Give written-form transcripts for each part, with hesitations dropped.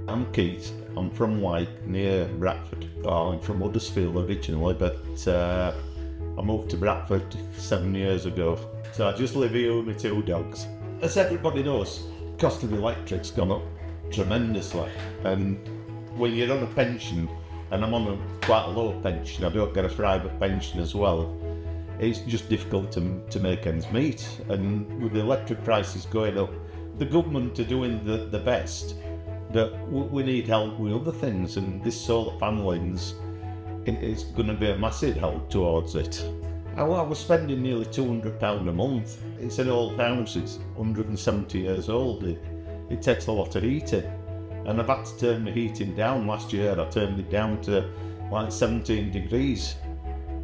I'm Keith. I'm from Wyke, near Bradford. I'm from Huddersfield originally, but I moved to Bradford 7 years ago. So I just live here with my two dogs. As everybody knows, cost of electric's gone up tremendously. And when you're on a pension, and I'm on quite a low pension, I don't get a private pension as well, it's just difficult to make ends meet. And with the electric prices going up, the government are doing the best, but we need help with other things, and this solar panelling's it's going to be a massive help towards it. I was spending nearly £200 a month. It's an old house, it's 170 years old. It takes a lot of heating, and I've had to turn the heating down. Last year I turned it down to like 17 degrees,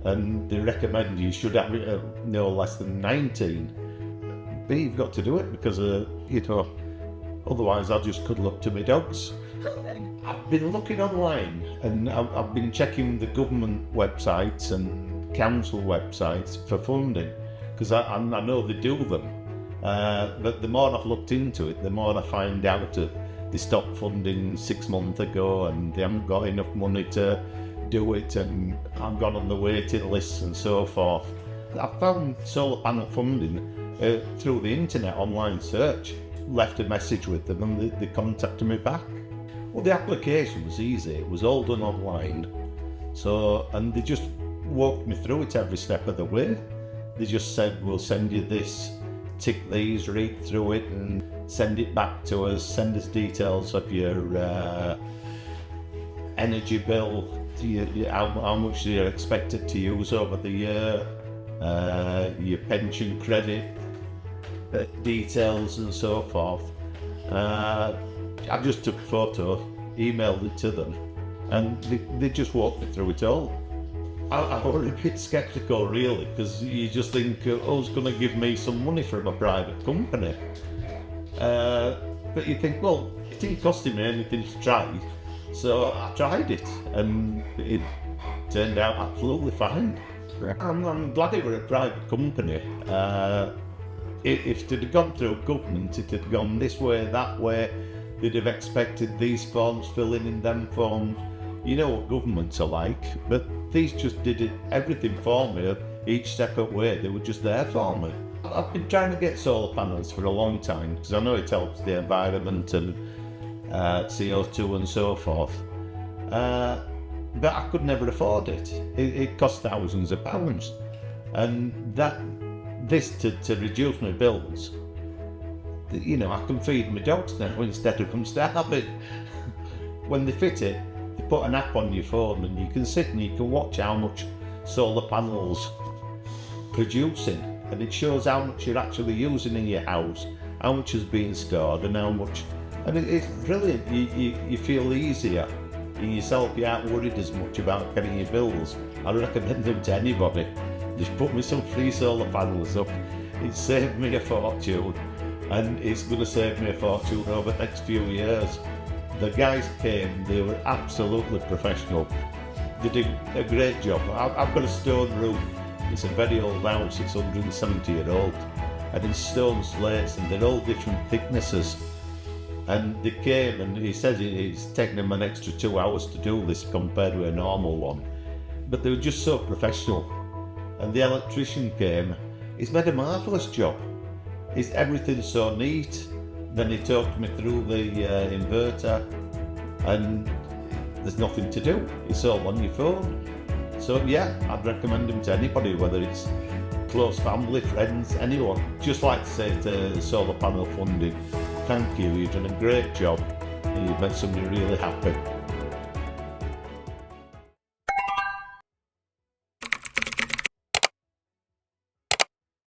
and they recommend you should have it at no less than 19. But you've got to do it because otherwise I'll just cuddle up to my dogs. I've been looking online, and I've been checking the government websites and council websites for funding, because I know they do them. But the more I've looked into it, the more I find out that they stopped funding 6 months ago, and they haven't got enough money to do it, and I've gone on the waiting lists and so forth. I found solar panel funding through the internet, online search. Left a message with them, and they contacted me back. Well, the application was easy. It was all done online. And they just walked me through it every step of the way. They just said, we'll send you this, tick these, read through it, and send it back to us. Send us details of your energy bill, how much you're expected to use over the year, your pension credit details and so forth. I just took a photo, emailed it to them, and they just walked me through it all. I was a bit sceptical really, because you just think, who's going to give me some money from a private company? But you think, well, it didn't cost me anything to try, so I tried it, and it turned out absolutely fine. I'm glad it were a private company. If they'd have gone through government, it had gone this way, that way. They'd have expected these forms, filling in them forms. You know what governments are like, but these just did everything for me, each step of the way. They were just there for me. I've been trying to get solar panels for a long time, because I know it helps the environment and CO2 and so forth. But I could never afford it. It cost thousands of pounds. And this to reduce my bills, I can feed my dogs now instead of them starving. When they fit it, they put an app on your phone, and you can sit and you can watch how much solar panels producing, and it shows how much you're actually using in your house, how much is being stored, and how much. And it's brilliant. You feel easier in yourself. You aren't worried as much about getting your bills. I recommend them to anybody. Just put me some free solar panels up. It saved me a fortune, and it's going to save me a fortune over the next few years. The guys came, they were absolutely professional. They did a great job. I've got a stone roof. It's a very old house, it's 170 years old, and it's stone slates, and they're all different thicknesses. And they came, and he said it's taken them an extra 2 hours to do this compared to a normal one. But they were just so professional. And the electrician came. He's made a marvellous job. Everything's so neat. Then he talked me through the inverter, and there's nothing to do. It's all on your phone. So yeah, I'd recommend him to anybody, whether it's close family, friends, anyone. Just like to say to solar panel funding, thank you, you've done a great job, and you've made somebody really happy.